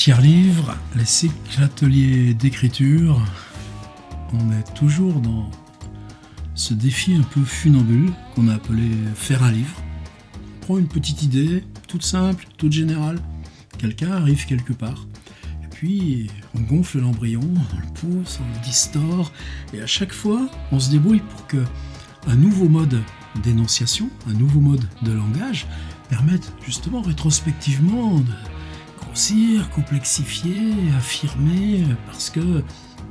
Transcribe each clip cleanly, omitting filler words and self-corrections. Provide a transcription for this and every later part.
Tiers-livre, les cycles ateliers d'écriture, on est toujours dans ce défi un peu funambule qu'on a appelé faire un livre. On prend une petite idée, toute simple, toute générale, quelqu'un arrive quelque part, et puis on gonfle l'embryon, on le pousse, on le distord, et à chaque fois on se débrouille pour que un nouveau mode d'énonciation, un nouveau mode de langage permette justement rétrospectivement de grossir, complexifier, affirmer, parce que,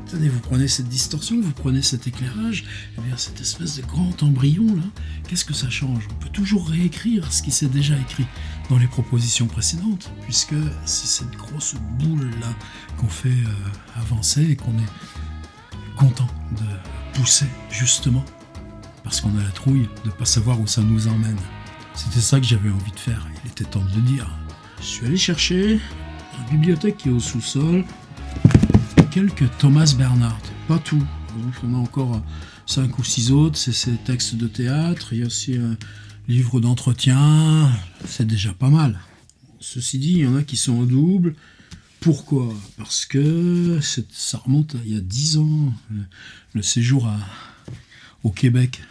tenez, vous prenez cette distorsion, vous prenez cet éclairage, et bien cette espèce de grand embryon là, qu'est-ce que ça change? On peut toujours réécrire ce qui s'est déjà écrit dans les propositions précédentes, puisque c'est cette grosse boule là qu'on fait avancer et qu'on est content de pousser justement, parce qu'on a la trouille de ne pas savoir où ça nous emmène. C'était ça que j'avais envie de faire, il était temps de le dire. Je suis allé chercher dans la bibliothèque qui est au sous-sol quelques Thomas Bernhard, pas tout. Il y en a encore 5 ou 6 autres, c'est ses textes de théâtre, il y a aussi un livre d'entretien, c'est déjà pas mal. Ceci dit, il y en a qui sont en double. Pourquoi? Parce que ça remonte à il y a 10 ans, le séjour au Québec,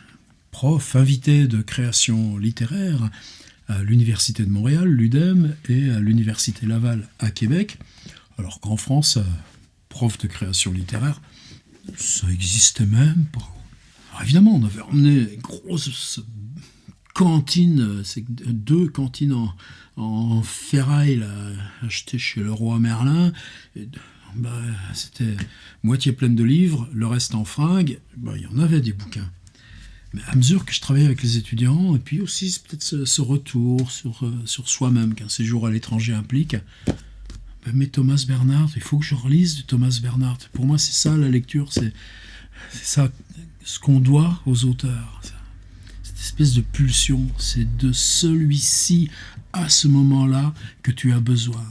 prof invité de création littéraire à l'Université de Montréal, l'UDEM, et à l'Université Laval à Québec, alors qu'en France, prof de création littéraire, ça existait même pas. Alors évidemment, on avait emmené une grosse cantine, c'est 2 cantines en ferraille là, achetées chez Leroy Merlin, et, c'était moitié pleine de livres, le reste en fringues, il y en avait des bouquins. Mais à mesure que je travaillais avec les étudiants, et puis aussi c'est peut-être ce retour sur soi-même qu'un séjour à l'étranger implique, mais Thomas Bernhard, il faut que je relise du Thomas Bernhard. Pour moi, c'est ça la lecture, c'est ça ce qu'on doit aux auteurs. Cette espèce de pulsion, c'est de celui-ci à ce moment-là que tu as besoin.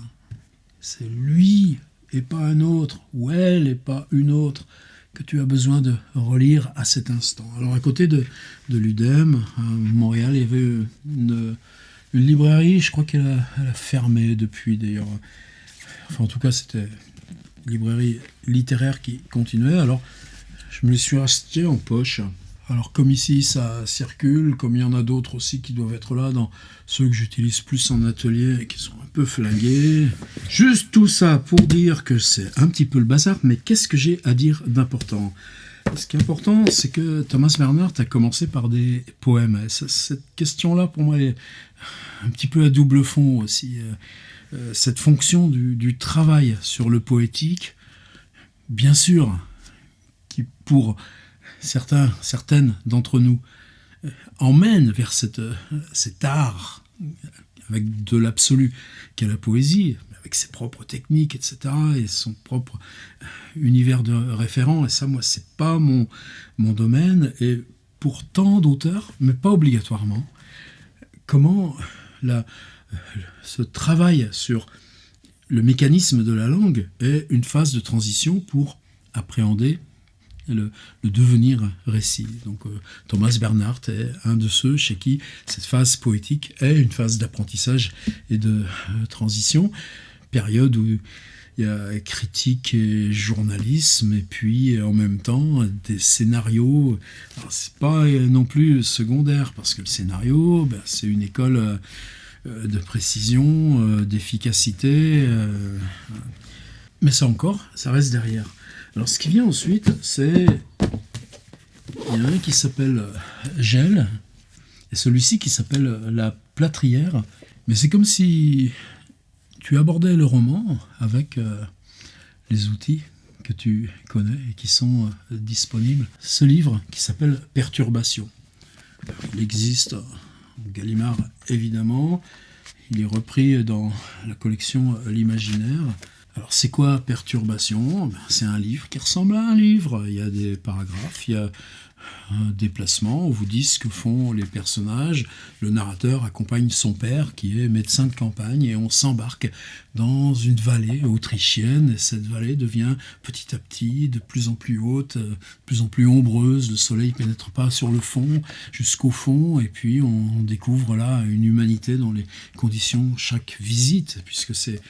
C'est lui et pas un autre, ou elle et pas une autre, que tu as besoin de relire à cet instant. Alors à côté de l'UDEM, à Montréal, il y avait une librairie, je crois qu'elle a fermé depuis d'ailleurs. Enfin en tout cas c'était une librairie littéraire qui continuait, alors je me les suis achetés en poche. Alors comme ici ça circule, comme il y en a d'autres aussi qui doivent être là, dans ceux que j'utilise plus en atelier et qui sont un peu flingués. Juste tout ça pour dire que c'est un petit peu le bazar, mais qu'est-ce que j'ai à dire d'important? Ce qui est important, c'est que Thomas Bernhard a commencé par des poèmes. Et cette question-là, pour moi, est un petit peu à double fond aussi. Cette fonction du travail sur le poétique, bien sûr, qui pour certaines d'entre nous emmène vers cet art avec de l'absolu qu'est la poésie, avec ses propres techniques, etc., et son propre univers de référent. Et ça, moi, c'est pas mon domaine. Et pour tant d'auteurs, mais pas obligatoirement, comment ce travail sur le mécanisme de la langue est une phase de transition pour appréhender le devenir récit. Donc Thomas Bernhard est un de ceux chez qui cette phase poétique est une phase d'apprentissage et de transition, période où il y a critique et journalisme, et puis en même temps des scénarios. Alors, c'est pas non plus secondaire, parce que le scénario, c'est une école de précision, d'efficacité, mais ça encore, ça reste derrière. Alors ce qui vient ensuite, c'est... Il y en a un qui s'appelle Gel, et celui-ci qui s'appelle La Plâtrière. Mais c'est comme si tu abordais le roman avec les outils que tu connais et qui sont disponibles. Ce livre qui s'appelle Perturbation. Il existe en Gallimard, évidemment. Il est repris dans la collection L'Imaginaire. Alors, c'est quoi Perturbation? C'est un livre qui ressemble à un livre. Il y a des paragraphes, il y a un déplacement, on vous dit ce que font les personnages. Le narrateur accompagne son père qui est médecin de campagne et on s'embarque dans une vallée autrichienne. Et cette vallée devient petit à petit de plus en plus haute, de plus en plus ombreuse. Le soleil ne pénètre pas sur le fond, jusqu'au fond. Et puis on découvre là une humanité dont les conditions, chaque visite, puisque c'est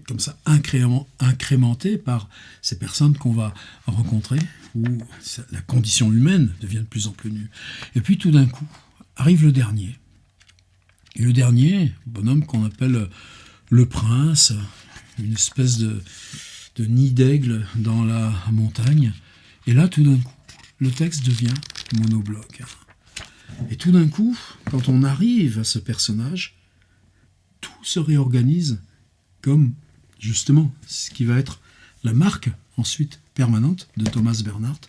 comme ça incrémenté par ces personnes qu'on va rencontrer, où la condition humaine devient de plus en plus nue. Et puis tout d'un coup, arrive le dernier. Et le dernier, bonhomme qu'on appelle le prince, une espèce de nid d'aigle dans la montagne. Et là, tout d'un coup, le texte devient monobloc. Et tout d'un coup, quand on arrive à ce personnage, tout se réorganise comme, justement, ce qui va être la marque, ensuite, permanente de Thomas Bernhard,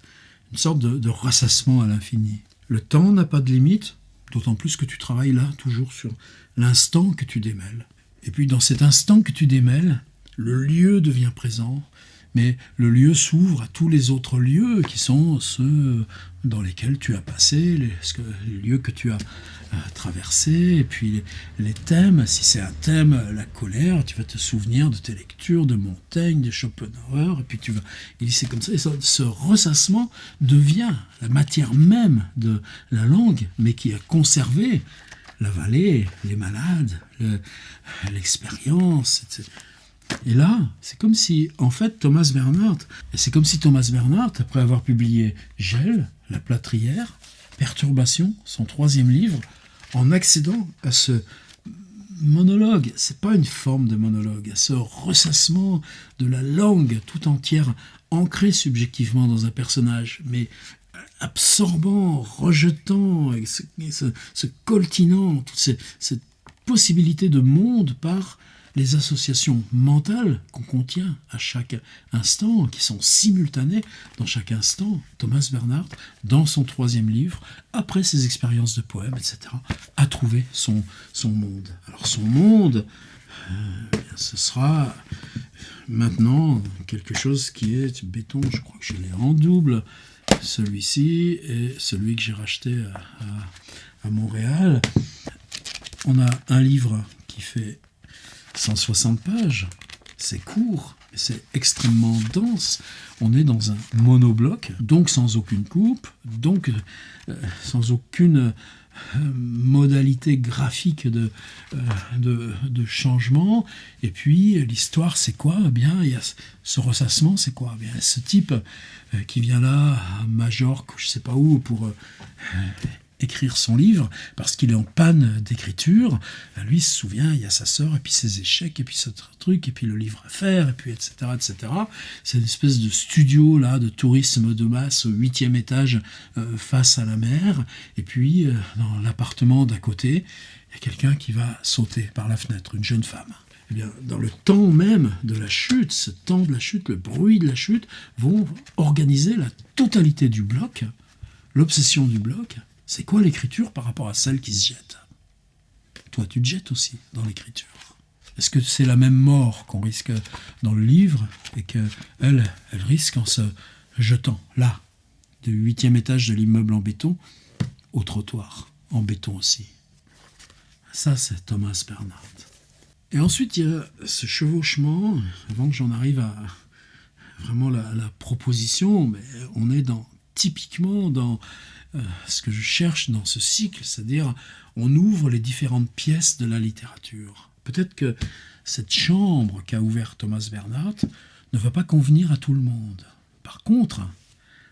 une sorte de ressassement à l'infini. Le temps n'a pas de limite, d'autant plus que tu travailles là, toujours sur l'instant que tu démêles. Et puis, dans cet instant que tu démêles, le lieu devient présent, mais le lieu s'ouvre à tous les autres lieux qui sont ceux dans lesquels tu as passé, les lieux que tu as traversés, et puis les thèmes. Si c'est un thème, la colère, tu vas te souvenir de tes lectures de Montaigne, de Schopenhauer, et puis tu vas glisser comme ça. Et ce ressassement devient la matière même de la langue, mais qui a conservé la vallée, les malades, l'expérience, etc. Et là, c'est comme si, en fait, Thomas Bernhard, après avoir publié Gel, La Plâtrière, Perturbation, son 3e livre, en accédant à ce monologue, c'est pas une forme de monologue, à ce ressassement de la langue tout entière, ancrée subjectivement dans un personnage, mais absorbant, rejetant, ce coltinant, toute cette possibilité de monde par les associations mentales qu'on contient à chaque instant, qui sont simultanées dans chaque instant. Thomas Bernhard, dans son 3e livre, après ses expériences de poèmes, etc., a trouvé son monde. Alors son monde, ce sera maintenant quelque chose qui est béton, je crois que je l'ai en double, celui-ci et celui que j'ai racheté à Montréal. On a un livre qui fait 160 pages, c'est court, mais c'est extrêmement dense. On est dans un monobloc, donc sans aucune coupe, donc sans aucune modalité graphique de changement. Et puis l'histoire, c'est quoi ? Eh bien, il y a ce ressassement, c'est quoi ? Eh bien, ce type qui vient là à Majorque, je ne sais pas où, pour écrire son livre, parce qu'il est en panne d'écriture. Lui, il se souvient, il y a sa sœur, et puis ses échecs, et puis ce truc, et puis le livre à faire, et puis etc., etc. C'est une espèce de studio, là, de tourisme de masse, au 8e étage, face à la mer. Et puis, dans l'appartement d'à côté, il y a quelqu'un qui va sauter par la fenêtre, une jeune femme. Eh bien, dans le temps même de la chute, ce temps de la chute, le bruit de la chute, vont organiser la totalité du bloc, l'obsession du bloc. C'est quoi l'écriture par rapport à celle qui se jette ? Toi, tu te jettes aussi dans l'écriture. Est-ce que c'est la même mort qu'on risque dans le livre et qu'elle risque en se jetant là, du 8e étage de l'immeuble en béton, au trottoir, en béton aussi ? Ça, c'est Thomas Bernhard. Et ensuite, il y a ce chevauchement, avant que j'en arrive à vraiment la proposition, mais on est typiquement dans ce que je cherche dans ce cycle, c'est-à-dire on ouvre les différentes pièces de la littérature. Peut-être que cette chambre qu'a ouverte Thomas Bernhard ne va pas convenir à tout le monde. Par contre,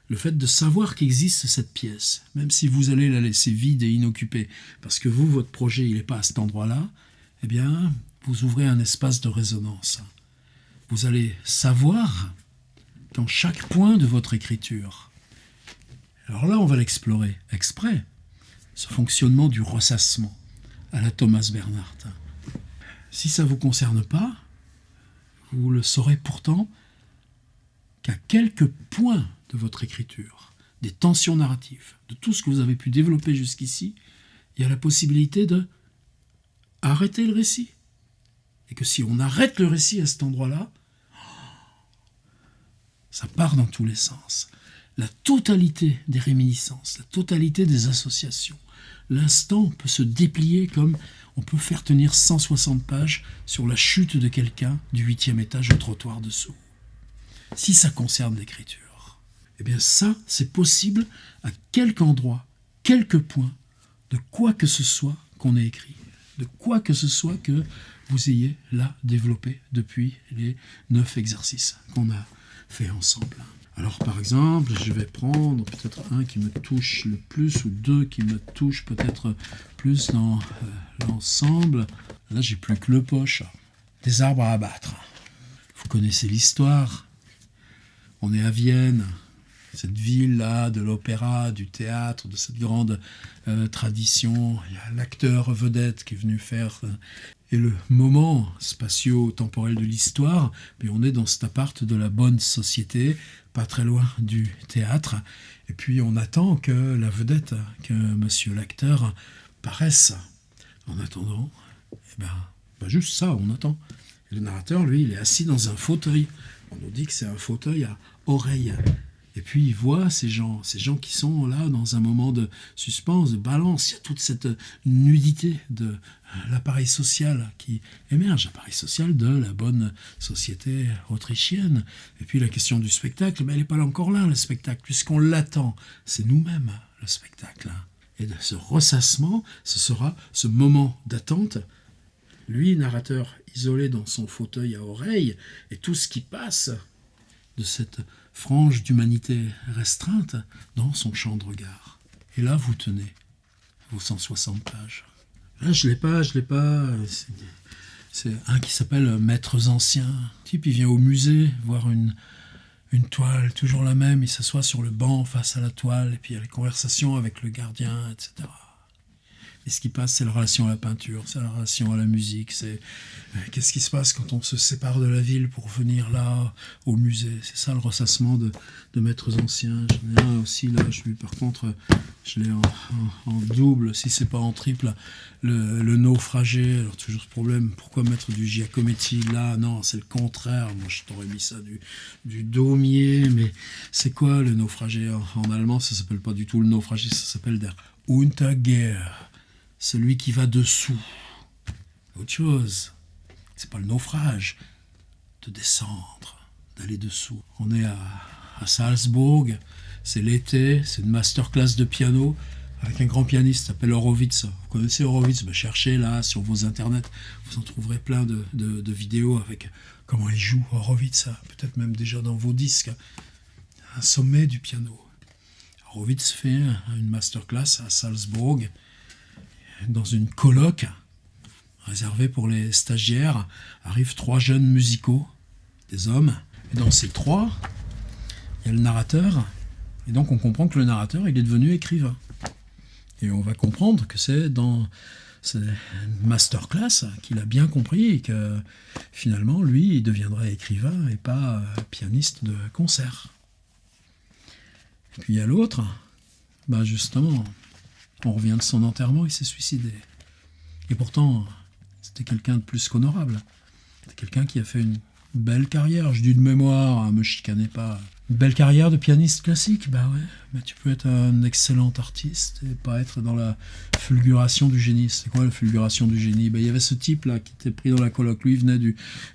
le fait de savoir qu'existe cette pièce, même si vous allez la laisser vide et inoccupée, parce que vous, votre projet, il n'est pas à cet endroit-là, eh bien, vous ouvrez un espace de résonance. Vous allez savoir dans chaque point de votre écriture. Alors là, on va l'explorer exprès, ce fonctionnement du ressassement à la Thomas Bernhard. Si ça ne vous concerne pas, vous le saurez pourtant qu'à quelques points de votre écriture, des tensions narratives, de tout ce que vous avez pu développer jusqu'ici, il y a la possibilité de arrêter le récit. Et que si on arrête le récit à cet endroit-là, ça part dans tous les sens. la totalité des réminiscences, la totalité des associations. L'instant peut se déplier comme on peut faire tenir 160 pages sur la chute de quelqu'un du 8e étage au trottoir dessous. Si ça concerne l'écriture, eh bien ça, c'est possible à quelque endroit, quelque point, de quoi que ce soit qu'on ait écrit, de quoi que ce soit que vous ayez là développé depuis les 9 exercices qu'on a fait ensemble. Alors par exemple, je vais prendre peut-être un qui me touche le plus ou deux qui me touchent peut-être plus dans l'ensemble. Là, j'ai plus que le poche. Des arbres à abattre. Vous connaissez l'histoire. On est à Vienne, cette ville-là de l'opéra, du théâtre, de cette grande tradition. Il y a l'acteur vedette qui est venu faire... Et le moment spatio-temporel de l'histoire, puis on est dans cet appart de la bonne société, pas très loin du théâtre, et puis on attend que la vedette, que monsieur l'acteur paraisse. En attendant, juste ça, on attend. Et le narrateur, lui, il est assis dans un fauteuil. On nous dit que c'est un fauteuil à oreille. Et puis il voit ces gens qui sont là dans un moment de suspense, de balance. Il y a toute cette nudité de l'appareil social qui émerge, l'appareil social de la bonne société autrichienne. Et puis la question du spectacle, elle n'est pas encore là, le spectacle, puisqu'on l'attend. C'est nous-mêmes, le spectacle. Et de ce ressassement, ce sera ce moment d'attente. Lui, narrateur isolé dans son fauteuil à oreille, et tout ce qui passe de cette frange d'humanité restreinte dans son champ de regard. Et là, vous tenez vos 160 pages. Là, je l'ai pas. C'est un qui s'appelle Maîtres anciens. Le type, il vient au musée voir une toile, toujours la même. Il s'assoit sur le banc face à la toile, et puis il y a les conversations avec le gardien, etc. Et ce qui passe, c'est la relation à la peinture, c'est la relation à la musique, c'est qu'est-ce qui se passe quand on se sépare de la ville pour venir là, au musée. C'est ça le ressassement de Maîtres anciens. J'en ai un aussi là, par contre, je l'ai en double, si c'est pas en triple, le naufragé. Alors toujours ce problème, pourquoi mettre du Giacometti là? Non, c'est le contraire. Moi, je t'aurais mis ça du Daumier, mais c'est quoi le naufragé? En allemand, ça s'appelle pas du tout le naufragé, ça s'appelle der Untergeher. Celui qui va dessous. Autre chose. C'est pas le naufrage. De descendre, d'aller dessous. On est à Salzbourg, c'est l'été, c'est une masterclass de piano avec un grand pianiste qui s'appelle Horowitz. Vous connaissez Horowitz? Cherchez là sur vos internets, vous en trouverez plein de vidéos avec comment il joue Horowitz, peut-être même déjà dans vos disques. Un sommet du piano. Horowitz fait une masterclass à Salzbourg, dans une coloc réservée pour les stagiaires, arrivent 3 jeunes musicaux, des hommes. Et dans ces 3, il y a le narrateur. Et donc on comprend que le narrateur, il est devenu écrivain. Et on va comprendre que c'est dans cette masterclass qu'il a bien compris et que finalement, lui, il deviendrait écrivain et pas pianiste de concert. Et puis il y a l'autre, justement... On revient de son enterrement, il s'est suicidé. Et pourtant, c'était quelqu'un de plus qu'honorable. C'était quelqu'un qui a fait une belle carrière. Je dis de mémoire, me chicanez pas. Une belle carrière de pianiste classique, mais tu peux être un excellent artiste et pas être dans la fulguration du génie. C'est quoi la fulguration du génie? Il y avait ce type-là qui était pris dans la coloc. Lui, il venait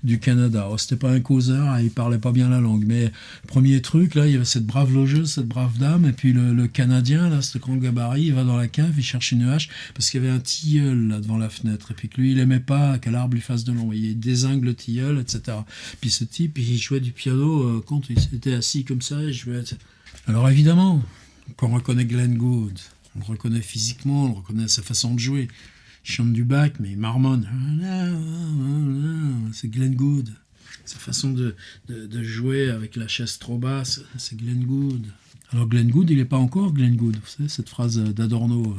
du Canada. C'était pas un causeur, il parlait pas bien la langue. Mais premier truc, là, il y avait cette brave logeuse, cette brave dame, et puis le Canadien, là, ce grand gabarit, il va dans la cave, il cherche une hache, parce qu'il y avait un tilleul là devant la fenêtre, et puis que lui, il aimait pas que l'arbre lui fasse de l'ombre. Il dézingue le tilleul, etc. Puis ce type, il jouait du piano quand il s'était assis comme ça, et jouait... Alors évidemment, quand on reconnaît Glenn Gould, on le reconnaît physiquement, on le reconnaît à sa façon de jouer. Il chante du Bach, mais il marmonne. C'est Glenn Gould. Sa façon de jouer avec la chaise trop basse, c'est Glenn Gould. Alors Glenn Gould, il n'est pas encore Glenn Gould. Vous savez, cette phrase d'Adorno,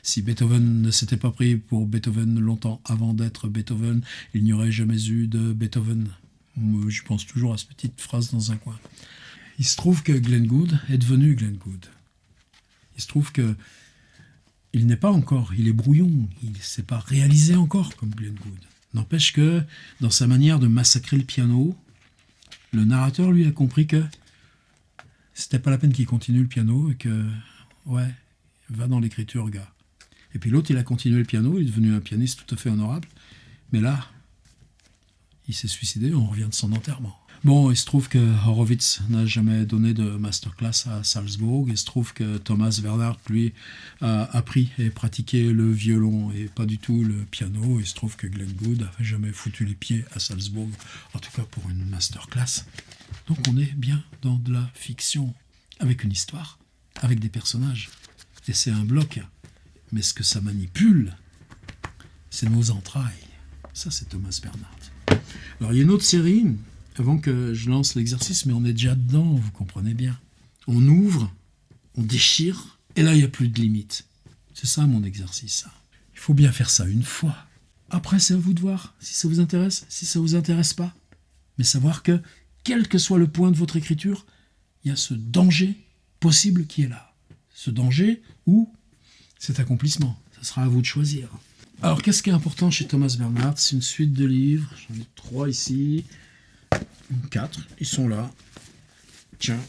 si Beethoven ne s'était pas pris pour Beethoven longtemps avant d'être Beethoven, il n'y aurait jamais eu de Beethoven. Moi, je pense toujours à cette petite phrase dans un coin. Il se trouve que Glenn Gould est devenu Glenn Gould. Il se trouve que il n'est pas encore, il est brouillon, il ne s'est pas réalisé encore comme Glenn Gould. N'empêche que, dans sa manière de massacrer le piano, le narrateur, lui, a compris que c'était pas la peine qu'il continue le piano et que, ouais, va dans l'écriture, gars. Et puis l'autre, il a continué le piano, il est devenu un pianiste tout à fait honorable. Mais là, il s'est suicidé, on revient de son enterrement. Bon, il se trouve que Horowitz n'a jamais donné de masterclass à Salzbourg. Il se trouve que Thomas Bernhard, lui, a appris et pratiqué le violon et pas du tout le piano. Il se trouve que Glenn Gould n'a jamais foutu les pieds à Salzbourg, en tout cas pour une masterclass. Donc on est bien dans de la fiction, avec une histoire, avec des personnages. Et c'est un bloc. Mais ce que ça manipule, c'est nos entrailles. Ça, c'est Thomas Bernhard. Alors, il y a une autre série, avant que je lance l'exercice, mais on est déjà dedans, vous comprenez bien. On ouvre, on déchire, et là, il n'y a plus de limite. C'est ça, mon exercice. Ça. Il faut bien faire ça une fois. Après, c'est à vous de voir si ça vous intéresse, si ça vous intéresse pas. Mais savoir que, quel que soit le point de votre écriture, il y a ce danger possible qui est là. Ce danger ou cet accomplissement. Ça sera à vous de choisir. Alors, qu'est-ce qui est important chez Thomas Bernhard? C'est une suite de livres. J'en ai 3 ici. 4. Ils sont là. Tiens,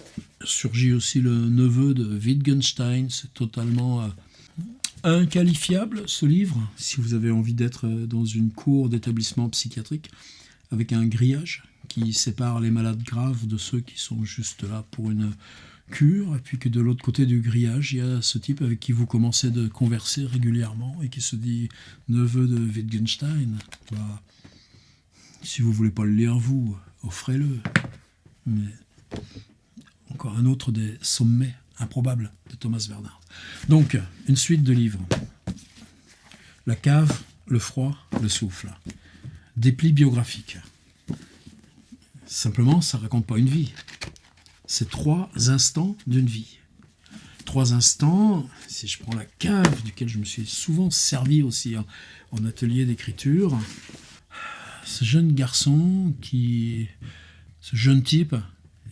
surgit aussi le neveu de Wittgenstein. C'est totalement inqualifiable, ce livre. Si vous avez envie d'être dans une cour d'établissement psychiatrique avec un grillage qui sépare les malades graves de ceux qui sont juste là pour une cure, et puis que de l'autre côté du grillage, il y a ce type avec qui vous commencez de converser régulièrement et qui se dit neveu de Wittgenstein. Bah, si vous voulez pas le lire, vous, offrez-le. Mais encore un autre des sommets improbables de Thomas Bernhard. Donc, une suite de livres. La cave, le froid, le souffle. Des plis biographiques. Simplement, ça raconte pas une vie. C'est 3 instants d'une vie. 3 instants, si je prends la cave, duquel je me suis souvent servi aussi en atelier d'écriture, ce jeune garçon ce jeune type,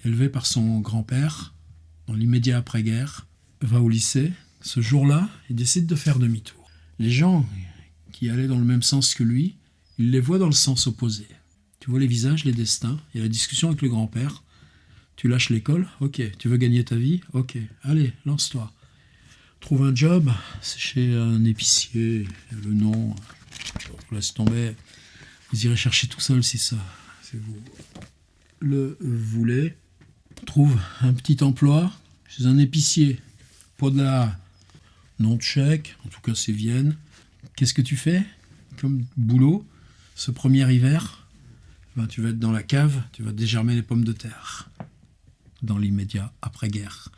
élevé par son grand-père, dans l'immédiat après-guerre, va au lycée. Ce jour-là, il décide de faire demi-tour. Les gens qui allaient dans le même sens que lui, il les voit dans le sens opposé. Tu vois les visages, les destins, il y a la discussion avec le grand-père. Tu lâches l'école, ok. Tu veux gagner ta vie, ok. Allez, lance-toi. Trouve un job, c'est chez un épicier. Le nom, je vous laisse tomber. Vous irez chercher tout seul si ça, si vous le voulez. Trouve un petit emploi chez un épicier. Pas de la nom de chèque, en tout cas c'est Vienne. Qu'est-ce que tu fais comme boulot ce premier hiver? Ben, tu vas être dans la cave, tu vas dégermer les pommes de terre. Dans l'immédiat après-guerre.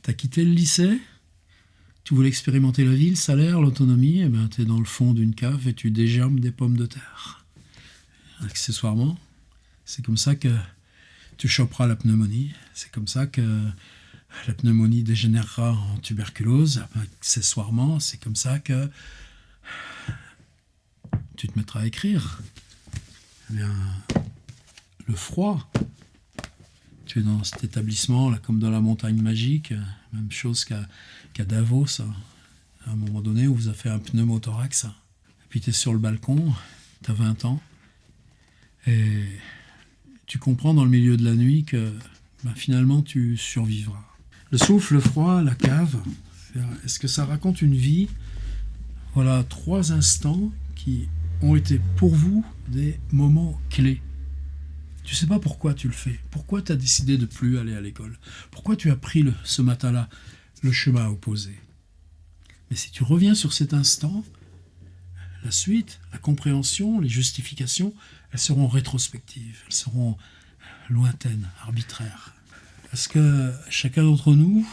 Tu as quitté le lycée, tu voulais expérimenter la vie, le salaire, l'autonomie, et ben tu es dans le fond d'une cave et tu dégermes des pommes de terre. Accessoirement, c'est comme ça que tu choperas la pneumonie, c'est comme ça que la pneumonie dégénérera en tuberculose, accessoirement, c'est comme ça que tu te mettras à écrire. Eh bien, le froid. Tu es dans cet établissement, là, comme dans la montagne magique, même chose qu'à Davos, à un moment donné, où vous avez fait un pneumothorax. Et puis tu es sur le balcon, tu as 20 ans, et tu comprends dans le milieu de la nuit que finalement tu survivras. Le souffle, le froid, la cave, est-ce que ça raconte une vie? Voilà 3 instants qui ont été pour vous des moments clés. Tu sais pas pourquoi tu le fais. Pourquoi tu as décidé de plus aller à l'école? Pourquoi tu as pris ce matin-là le chemin opposé? Mais si tu reviens sur cet instant, la suite, la compréhension, les justifications, elles seront rétrospectives, elles seront lointaines, arbitraires. Parce que chacun d'entre nous,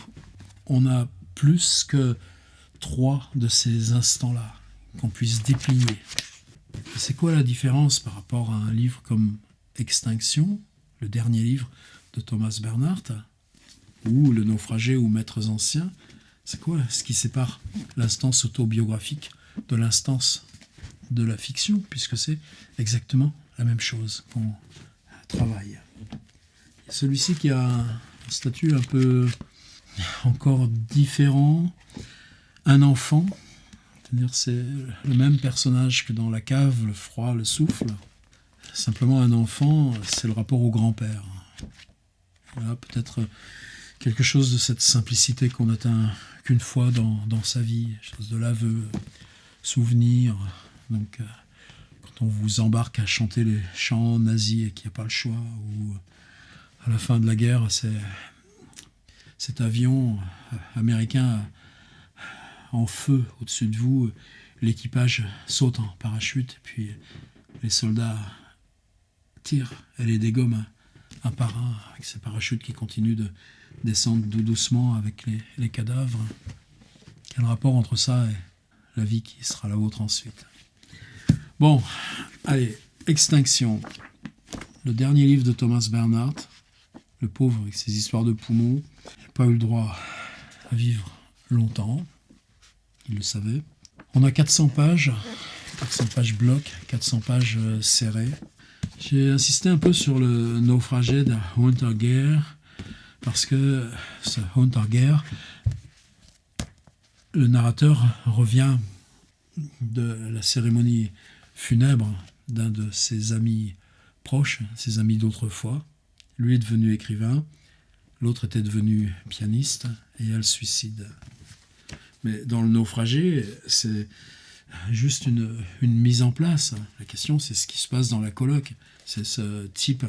on a plus que 3 de ces instants-là qu'on puisse déplier. Et c'est quoi la différence par rapport à un livre comme Extinction, le dernier livre de Thomas Bernhard, ou Le naufragé ou Maîtres anciens? C'est quoi ce qui sépare l'instance autobiographique de l'instance de la fiction, puisque c'est exactement la même chose qu'on travaille. Celui-ci qui a un statut un peu encore différent, un enfant, c'est-à-dire c'est le même personnage que dans la cave, le froid, le souffle. Simplement un enfant, c'est le rapport au grand-père. Voilà, peut-être quelque chose de cette simplicité qu'on n'atteint qu'une fois dans sa vie, chose de l'aveu, souvenir. Donc, quand on vous embarque à chanter les chants nazis et qu'il n'y a pas le choix, ou à la fin de la guerre, cet avion américain en feu au-dessus de vous, l'équipage saute en parachute, et puis les soldats tirent et les dégomment un par un, avec ces parachutes qui continuent de descendre doucement avec les cadavres. Quel rapport entre ça et la vie qui sera la vôtre ensuite? Bon, allez, Extinction. Le dernier livre de Thomas Bernhardt, le pauvre avec ses histoires de poumons, n'a pas eu le droit à vivre longtemps, il le savait. On a 400 pages bloc, 400 pages serrées. J'ai insisté un peu sur le naufragé de Huntergear, parce que ce Huntergear, le narrateur revient de la cérémonie funèbre d'un de ses amis proches, ses amis d'autrefois. Lui est devenu écrivain, l'autre était devenu pianiste, et elle suicide. Mais dans le naufragé, c'est juste une mise en place. La question, c'est ce qui se passe dans la coloc. C'est ce type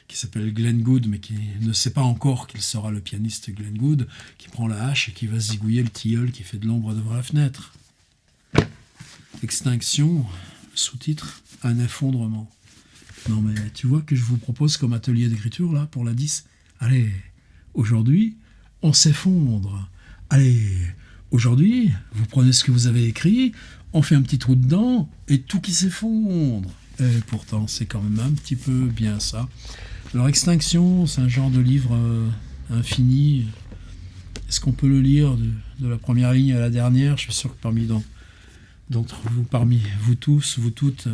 qui s'appelle Glenn Gould, mais qui ne sait pas encore qu'il sera le pianiste Glenn Gould, qui prend la hache et qui va zigouiller le tilleul qui fait de l'ombre devant la fenêtre. Extinction, sous-titre, un effondrement. Non mais tu vois que je vous propose comme atelier d'écriture là pour la 10. Allez, aujourd'hui, on s'effondre. Allez, aujourd'hui, vous prenez ce que vous avez écrit, on fait un petit trou dedans et tout qui s'effondre. Et pourtant, c'est quand même un petit peu bien ça. Alors, Extinction, c'est un genre de livre infini. Est-ce qu'on peut le lire de la première ligne à la dernière? Je suis sûr que parmi vous tous, vous toutes,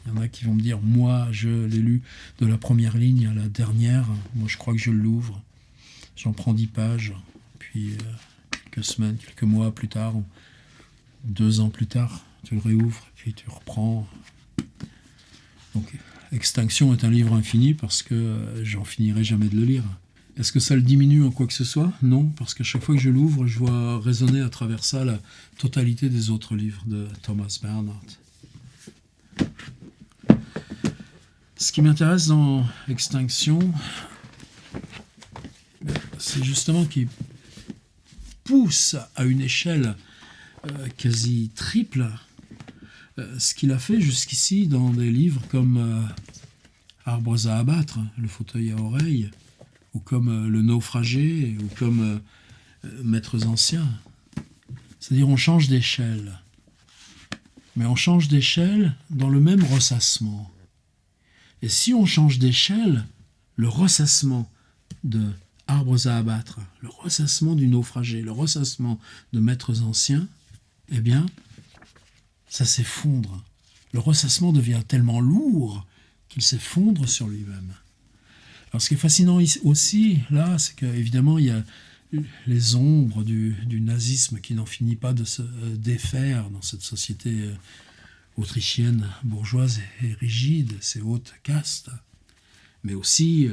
il y en a qui vont me dire, moi, je l'ai lu de la première ligne à la dernière. Moi, je crois que je l'ouvre. J'en prends 10 pages. Puis, quelques semaines, quelques mois plus tard, 2 ans plus tard, tu le réouvres, puis tu reprends. Donc, Extinction est un livre infini parce que j'en finirai jamais de le lire. Est-ce que ça le diminue en quoi que ce soit? Non, parce qu'à chaque fois que je l'ouvre, je vois résonner à travers ça la totalité des autres livres de Thomas Bernhardt. Ce qui m'intéresse dans Extinction, c'est justement qu'il pousse à une échelle quasi triple ce qu'il a fait jusqu'ici dans des livres comme Arbres à abattre, Le fauteuil à oreille, ou comme Le naufragé, ou comme Maîtres anciens. C'est-à-dire on change d'échelle. Mais on change d'échelle dans le même ressassement. Et si on change d'échelle, le ressassement de Arbres à abattre, le ressassement du naufragé, le ressassement de Maîtres anciens, eh bien, ça s'effondre. Le ressassement devient tellement lourd qu'il s'effondre sur lui-même. Alors ce qui est fascinant aussi, là, c'est qu'évidemment, il y a les ombres du nazisme qui n'en finit pas de se défaire dans cette société autrichienne, bourgeoise et rigide, ces hautes castes, mais aussi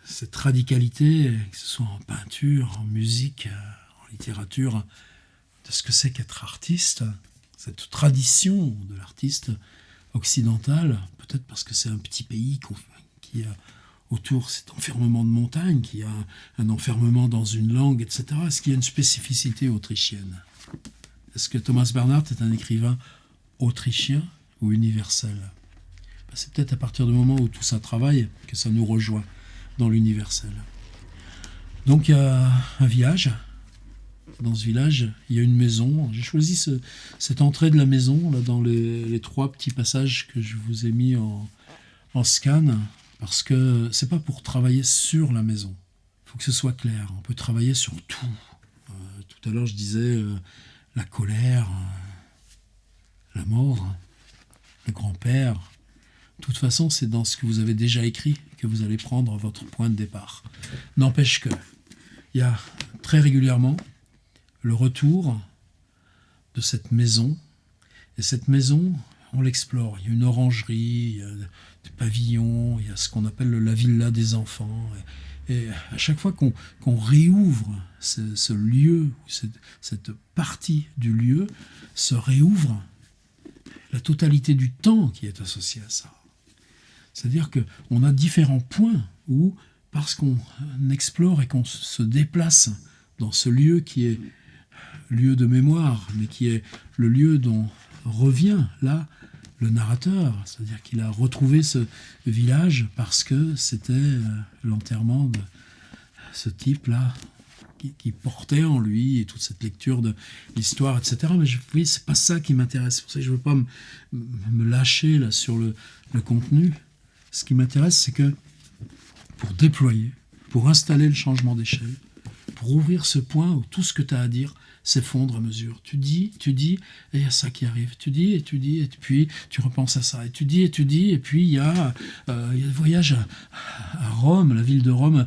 cette radicalité, que ce soit en peinture, en musique, en littérature, de ce que c'est qu'être artiste, cette tradition de l'artiste occidental, peut-être parce que c'est un petit pays qui a autour cet enfermement de montagne, qui a un enfermement dans une langue, etc. Est-ce qu'il y a une spécificité autrichienne? Est-ce que Thomas Bernhardt est un écrivain autrichien ou universel? C'est peut-être à partir du moment où tout ça travaille que ça nous rejoint dans l'universel. Donc il y a un village. Dans ce village, il y a une maison. J'ai choisi cette entrée de la maison là, dans les 3 petits passages que je vous ai mis en scan, parce que c'est pas pour travailler sur la maison. Il faut que ce soit clair. On peut travailler sur tout. Tout à l'heure, je disais la colère, la mort, le grand-père. De toute façon, c'est dans ce que vous avez déjà écrit que vous allez prendre votre point de départ. N'empêche que il y a très régulièrement le retour de cette maison. Et cette maison, on l'explore. Il y a une orangerie, il y a des pavillons, il y a ce qu'on appelle la villa des enfants. Et à chaque fois qu'on réouvre ce lieu, cette partie du lieu, se réouvre la totalité du temps qui est associé à ça. C'est-à-dire qu'on a différents points où, parce qu'on explore et qu'on se déplace dans ce lieu qui est lieu de mémoire, mais qui est le lieu dont revient là le narrateur, c'est-à-dire qu'il a retrouvé ce village parce que c'était l'enterrement de ce type-là qui portait en lui et toute cette lecture de l'histoire, etc. Mais oui, c'est pas ça qui m'intéresse. C'est pour ça que je veux pas me lâcher là sur le contenu. Ce qui m'intéresse, c'est que pour déployer, pour installer le changement d'échelle, pour ouvrir ce point où tout ce que tu as à dire s'effondre à mesure. Tu dis, et il y a ça qui arrive. Tu dis, et puis tu repenses à ça. Et tu dis, et puis il y a le voyage à Rome. La ville de Rome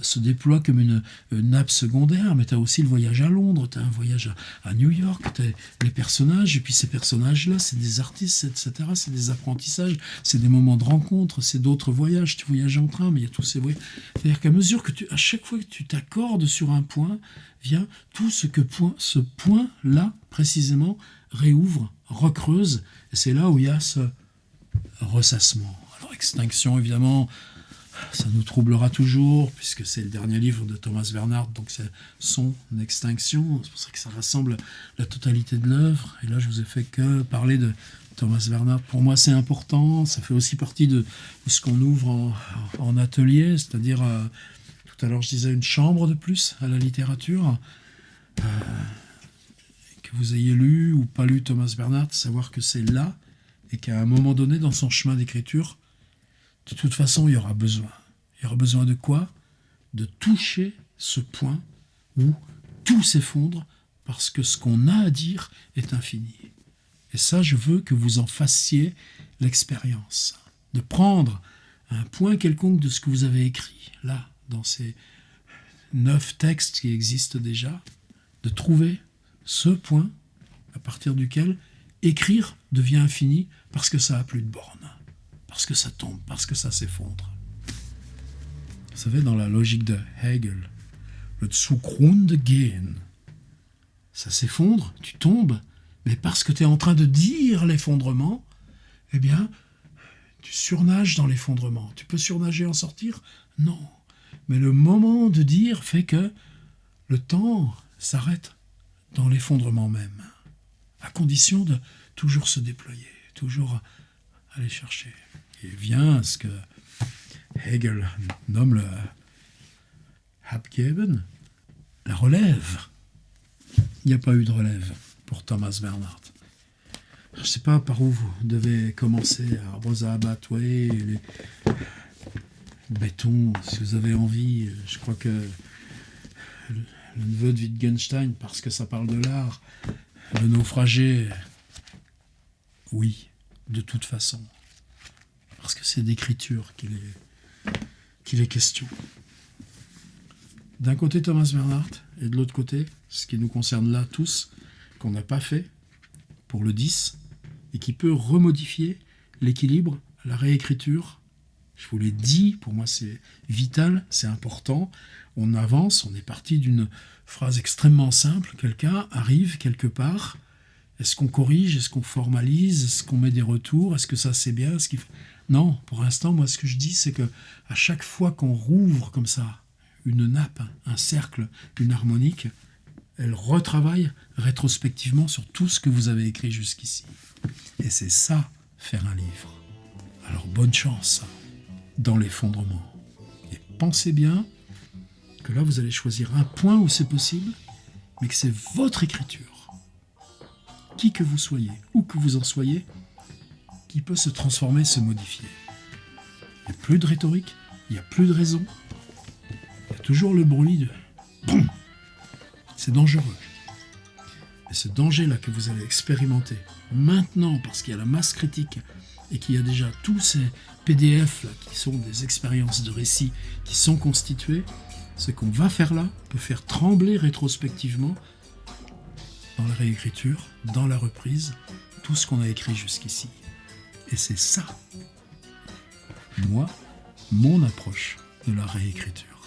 se déploie comme une nappe secondaire, mais tu as aussi le voyage à Londres, tu as un voyage à New York, tu as les personnages, et puis ces personnages-là, c'est des artistes, etc. C'est des apprentissages, c'est des moments de rencontre, c'est d'autres voyages. Tu voyages en train, mais il y a tous ces voyages. C'est-à-dire qu'à mesure que à chaque fois que tu t'accordes sur un point, vient tout ce que ce point-là, précisément, réouvre, recreuse, et c'est là où il y a ce ressassement. Alors, extinction, évidemment, ça nous troublera toujours, puisque c'est le dernier livre de Thomas Bernhard, donc c'est son extinction, c'est pour ça que ça rassemble la totalité de l'œuvre, et là je vous ai fait que parler de Thomas Bernhard. Pour moi c'est important, ça fait aussi partie de ce qu'on ouvre en atelier, c'est-à-dire... Tout à l'heure, je disais une chambre de plus à la littérature. Que vous ayez lu ou pas lu Thomas Bernhard, savoir que c'est là et qu'à un moment donné, dans son chemin d'écriture, de toute façon, il y aura besoin. Il y aura besoin de quoi ? De toucher ce point où tout s'effondre parce que ce qu'on a à dire est infini. Et ça, je veux que vous en fassiez l'expérience. De prendre un point quelconque de ce que vous avez écrit, là, dans ces 9 textes qui existent déjà, de trouver ce point à partir duquel écrire devient infini parce que ça n'a plus de borne, parce que ça tombe, parce que ça s'effondre. Vous savez, dans la logique de Hegel, le Zugrunde gehen, ça s'effondre, tu tombes, mais parce que tu es en train de dire l'effondrement, eh bien, tu surnages dans l'effondrement. Tu peux surnager et en sortir ? Non. Mais le moment de dire fait que le temps s'arrête dans l'effondrement même, à condition de toujours se déployer, toujours aller chercher. Et vient ce que Hegel nomme le Abgeben, la relève. Il n'y a pas eu de relève pour Thomas Bernhard. Je ne sais pas par où vous devez commencer, à Rosa Abatoué, les béton, si vous avez envie. Je crois que le neveu de Wittgenstein, parce que ça parle de l'art, le naufragé, oui, de toute façon. Parce que c'est d'écriture qu'il est question. D'un côté Thomas Bernhard, et de l'autre côté, ce qui nous concerne là tous, qu'on n'a pas fait pour le 10, et qui peut remodifier l'équilibre, la réécriture. Je vous l'ai dit, pour moi c'est vital, c'est important. On avance, on est parti d'une phrase extrêmement simple. Quelqu'un arrive quelque part. Est-ce qu'on corrige ? Est-ce qu'on formalise ? Est-ce qu'on met des retours ? Est-ce que ça c'est bien ? Non, pour l'instant, moi ce que je dis, c'est que à chaque fois qu'on rouvre comme ça une nappe, un cercle, une harmonique, elle retravaille rétrospectivement sur tout ce que vous avez écrit jusqu'ici. Et c'est ça, faire un livre. Alors bonne chance dans l'effondrement. Et pensez bien que là, vous allez choisir un point où c'est possible, mais que c'est votre écriture, qui que vous soyez, où que vous en soyez, qui peut se transformer, se modifier. Il n'y a plus de rhétorique, il n'y a plus de raison. Il y a toujours le bruit de... Boum. C'est dangereux. Et ce danger-là que vous allez expérimenter maintenant, parce qu'il y a la masse critique et qu'il y a déjà tous ces PDF là, qui sont des expériences de récit qui sont constituées, ce qu'on va faire là peut faire trembler rétrospectivement dans la réécriture, dans la reprise, tout ce qu'on a écrit jusqu'ici. Et c'est ça, moi, mon approche de la réécriture.